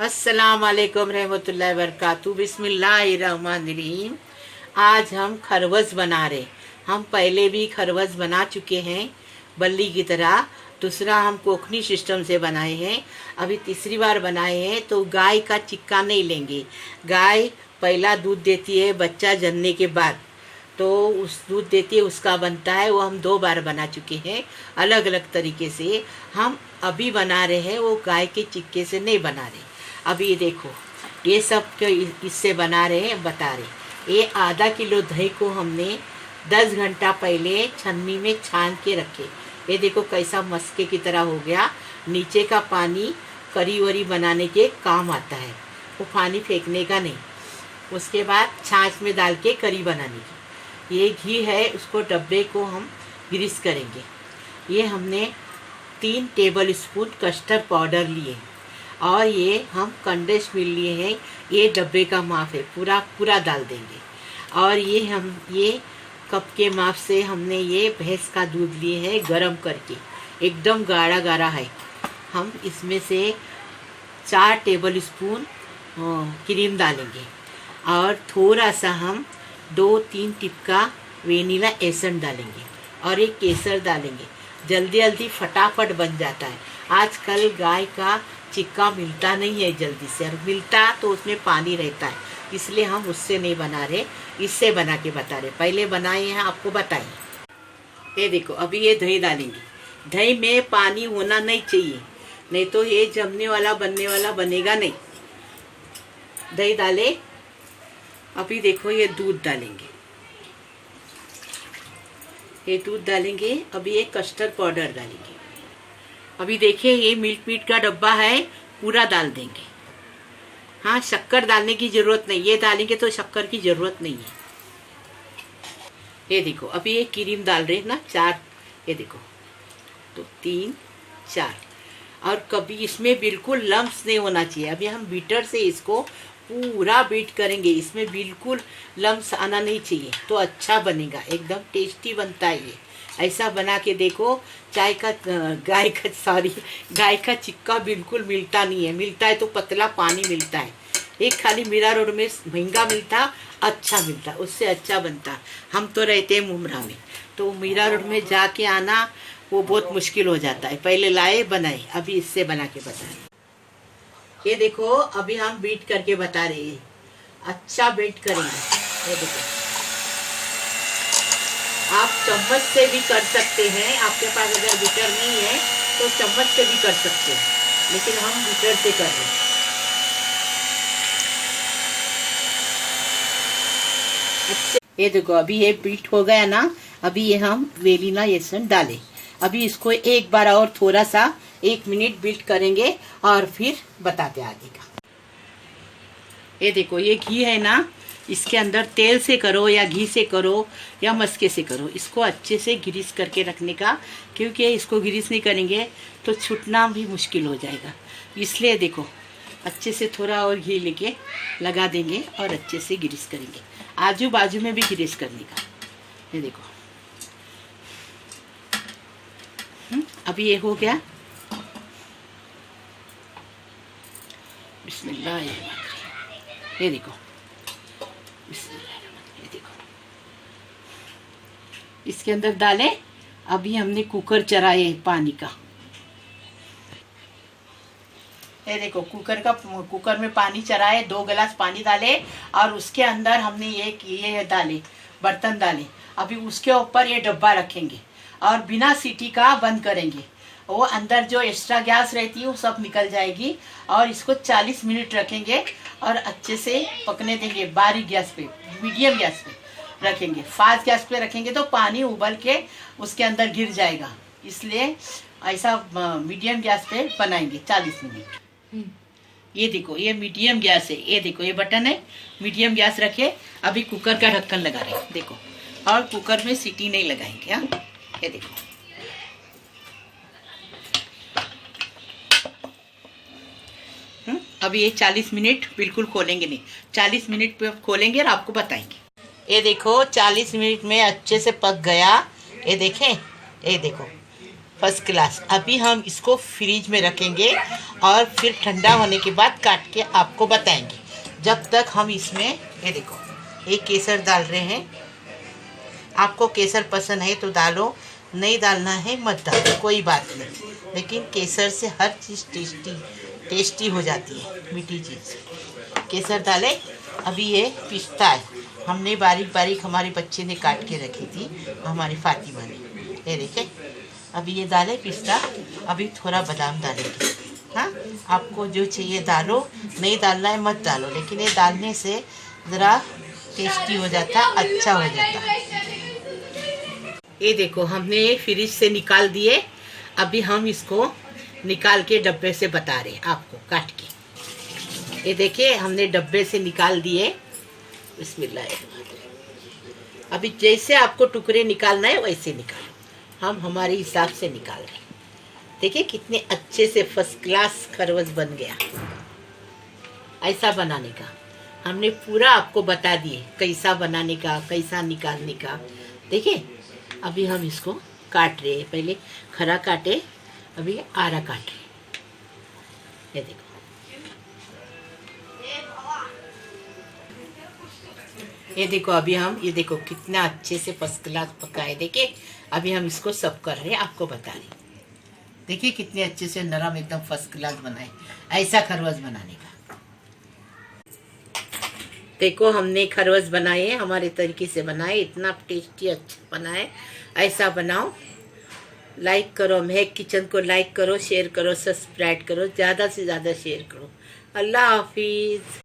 अस्सलाम वालेकुम रहमतुल्लाहि वबरकातुहू। बिस्मिल्लाहिर्रहमानिर्रहीम। आज हम खरवस बना रहे। हम पहले भी खरवस बना चुके हैं बल्ली की तरह। दूसरा हम कोकनी सिस्टम से बनाए हैं। अभी तीसरी बार बनाए हैं। तो गाय का चिक्का नहीं लेंगे। गाय पहला दूध देती है बच्चा जन्ने के बाद, तो उस दूध देती है उसका बनता है। वो हम 2 बार बना चुके हैं अलग अलग तरीके से। हम अभी बना रहे हैं वो गाय के चिक्के से नहीं बना रहे। अभी ये देखो, ये सब इससे बना रहे हैं, बता रहे। ये आधा किलो दही को हमने 10 घंटा पहले छन्नी में छान के रखे। ये देखो कैसा मस्के की तरह हो गया। नीचे का पानी करी वरी बनाने के काम आता है, वो पानी फेंकने का नहीं। उसके बाद छाछ में डाल के करी बनाने की। ये घी है, उसको डब्बे को हम ग्रीस करेंगे। ये हमने 3 टेबल स्पून कस्टर्ड पाउडर लिए और ये हम कंडेंस मिल्क लिए हैं। ये डब्बे का माप है, पूरा पूरा डाल देंगे। और ये कप के माप से हमने ये भैंस का दूध लिए है गरम करके, एकदम गाढ़ा गाढ़ा है। हम इसमें से 4 टेबल स्पून क्रीम डालेंगे और थोड़ा सा हम 2-3 टिपका वेनिला एसेंस डालेंगे और एक केसर डालेंगे। जल्दी जल्दी फटाफट बन जाता है। आजकल गाय का चिक्का मिलता नहीं है जल्दी से, और मिलता तो उसमें पानी रहता है, इसलिए हम उससे नहीं बना रहे, इससे बना के बता रहे। पहले बनाए हैं आपको बताइए। ये देखो, अभी ये दही डालेंगे। दही में पानी होना नहीं चाहिए, नहीं तो ये जमने वाला बनने वाला बनेगा नहीं। दही डाले। अभी देखो ये दूध डालेंगे। ये दूध डालेंगे। अभी ये कस्टर्ड पाउडर डालेंगे। अभी देखिए ये मिल्क मीट का डब्बा है, पूरा डाल देंगे। हाँ, शक्कर डालने की जरूरत नहीं, ये डालेंगे तो शक्कर की जरूरत नहीं है। ये देखो, अभी ये क्रीम डाल रहे हैं ना 4। ये देखो, तो 3 4। और कभी इसमें बिल्कुल लम्स नहीं होना चाहिए। अभी हम बीटर से इसको पूरा बीट करेंगे। इसमें बिल्कुल लम्स आना नहीं चाहिए, तो अच्छा बनेगा, एकदम टेस्टी बनता है ये। ऐसा बना के देखो। गाय का चिक्का बिल्कुल मिलता नहीं है। मिलता है तो पतला पानी मिलता है। एक खाली मीरा रोड में महंगा मिलता, अच्छा मिलता, उससे अच्छा बनता। हम तो रहते हैं मुमरा में, तो मीरा रोड में जाके आना वो बहुत मुश्किल हो जाता है। पहले लाए बनाए, अभी इससे बना के बताए। ये देखो, अभी हम बीट करके बता रहे हैं। अच्छा बीट करेंगे। ये देखो, आप चम्मच से भी कर सकते हैं। आपके पास अगर बीटर नहीं है तो चम्मच से भी कर सकते हैं, लेकिन हम बीटर से कर रहे हैं। अच्छा, ये देखो, अभी ये बीट हो गया ना। अभी ये हम वेनिला एसेंस डालें। अभी इसको एक बार और थोड़ा सा 1 मिनट बीट करेंगे और फिर बताते आगे का। ये देखो, ये घी है ना, इसके अंदर तेल से करो या घी से करो या मस्के से करो, इसको अच्छे से ग्रीस करके रखने का, क्योंकि इसको ग्रीस नहीं करेंगे तो छूटना भी मुश्किल हो जाएगा। इसलिए देखो, अच्छे से थोड़ा और घी लेके लगा देंगे और अच्छे से ग्रीस करेंगे। आजू बाजू में भी ग्रीस करने का। ये देखो, अभी ये हो गया। बिस्मिल्लाह। ये देखो, ये देखो, इसके अंदर डालें। अभी हमने कुकर चढ़ाए पानी का। ये देखो, कुकर में पानी चढ़ाए, 2 गिलास पानी डाले और उसके अंदर हमने ये डाले, बर्तन डाले। अभी उसके ऊपर ये डब्बा रखेंगे और बिना सीटी का बंद करेंगे। वो अंदर जो एक्स्ट्रा गैस रहती है वो सब निकल जाएगी। और इसको 40 मिनट रखेंगे और अच्छे से पकने देंगे। बारीक गैस पे, मीडियम गैस पे रखेंगे। फास्ट गैस पे रखेंगे तो पानी उबल के उसके अंदर गिर जाएगा, इसलिए ऐसा मीडियम गैस पे बनाएंगे 40 मिनट। ये देखो, ये मीडियम गैस है। ये देखो, ये बटन है, मीडियम गैस रखे। अभी कुकर का ढक्कन लगा रहे हैं, देखो, और कुकर में सीटी नहीं लगाएंगे। हाँ, ये देखो, अभी ये 40 मिनट बिल्कुल खोलेंगे नहीं, 40 मिनट पे खोलेंगे और आपको बताएंगे। ये देखो, 40 मिनट में अच्छे से पक गया। ये देखें, ये देखो, फर्स्ट क्लास। अभी हम इसको फ्रिज में रखेंगे और फिर ठंडा होने के बाद काट के आपको बताएंगे। जब तक हम इसमें ये देखो एक केसर डाल रहे हैं। आपको केसर पसंद है तो डालो, नहीं डालना है मत डालो, कोई बात नहीं। लेकिन केसर से हर चीज़ टेस्टी हो जाती है, मीठी चीज़। केसर डाले। अभी ये पिस्ता है, हमने बारीक बारीक हमारे बच्चे ने काट के रखी थी, हमारी फातिमा ने। ये देखे, अभी ये डाले पिस्ता। अभी थोड़ा बादाम डालेंगे। हाँ, आपको जो चाहिए डालो, नहीं डालना है मत डालो, लेकिन ये डालने से ज़रा टेस्टी हो जाता है, अच्छा हो जाता है। ये देखो हमने फ्रिज से निकाल दिए। अभी हम इसको निकाल के डब्बे से बता रहे हैं आपको काट के। ये देखिए हमने डब्बे से निकाल दिए। बिस्मिल्लाह। अभी जैसे आपको टुकड़े निकालना है वैसे निकालो, हम हमारे हिसाब से निकाल रहे हैं। देखिए कितने अच्छे से फर्स्ट क्लास खरवस बन गया। ऐसा बनाने का हमने पूरा आपको बता दिए, कैसा बनाने का, कैसा निकालने का। देखिए अभी हम इसको काट रहे हैं। पहले खरा काटे, अभी आरा काट रहे। ये देखो, ये देखो अभी हम ये देखो कितना अच्छे से फर्स्ट क्लास पका है। देखिए अभी हम इसको सर्व कर रहे हैं, आपको बता रहे। देखिए कितने अच्छे से नरम एकदम फर्स्ट क्लास बनाए। ऐसा खरवस बनाने का। देखो हमने खरवस बनाए, हमारे तरीके से बनाए, इतना टेस्टी अच्छा बनाए। ऐसा बनाओ। लाइक करो, महक किचन को लाइक करो, शेयर करो, सब्सक्राइब करो, ज़्यादा से ज़्यादा शेयर करो। अल्लाह हाफिज़।